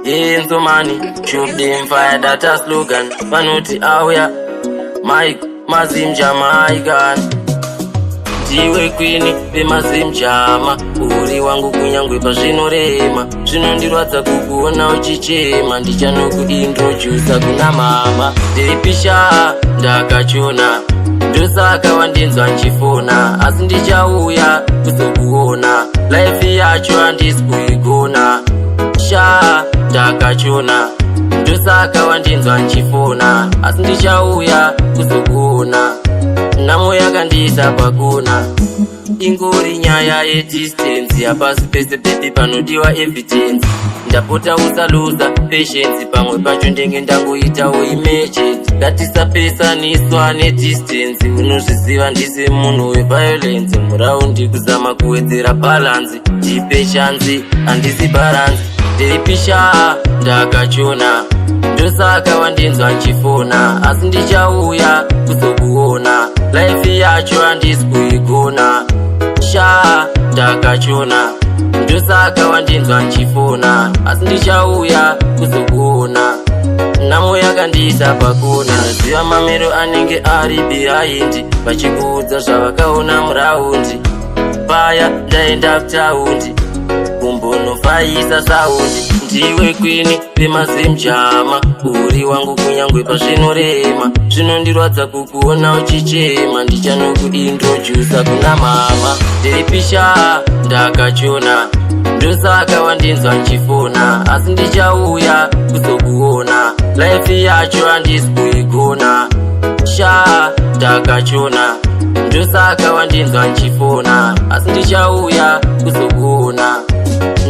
Enzo money, shoot them fire data slogan. Panuti awya, Mike, mazim Jamaican. Tiwe kwini, be mazim jama. Uri wangu kunyangwe pa zvinorema. Zvinondirwadza kukuona uchichema. Ndichanoku introduce kuna mama. Ndiripisha, ndakachona. Ndosaka wandinzwa nchifona. Asi ndichauya kuzokuona. Life yacho handisi kuigona. Ndakachona. Ndosaka wandinzwa nchifona. Asi ndichauya kuzokuona. Namo yakandisa pakona. Ingori nyaya yedistance. Hapasi pese baby panodiwa evidence. Ndapota usaluza patience. Pamwe pacho ndenge ndangoitawo emergent. Ngatisapesaniswa nedistance. Unozviziva ndise munhu weviolence. Muraundi kuzama kuwedzera balance. Ndipe chance handisi balance. Ndiripisha ndakachona. Ndosaka wandinzwa nchifona. Asi ndichauya kuzokuona. Life yacho handisi kuigona. Ndakachona. Ndosaka wandinzwa nchifona. Asi ndichauya kuzokuona. Namo yakandisa pakona. Ziva mamero anenge ari behind. Vachikuudza zvavakaona muraundi. Paya ndaenda kutaundi. Kumbonofaisa saundi. Ndiwe kwini bemazim jama. Uri wangu kunyangwe pa zvinorema. Zvinondirwadza kukuona uchichema. Ndichanoku introduce kuna mama. Ndiripisha ndakachona. Ndosaka wandinzwa nchifona. Asi ndichauya kuzokuona. Life yacho handisi kuigona. Ndakachona. Ndosaka wandinzwa nchifona. Asi ndichauya kuzokuona.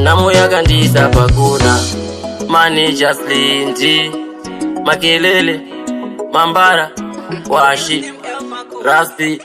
Namo yakandisa pakona. Managers Lindi, Makelele, Mambara, Washi, Raspi.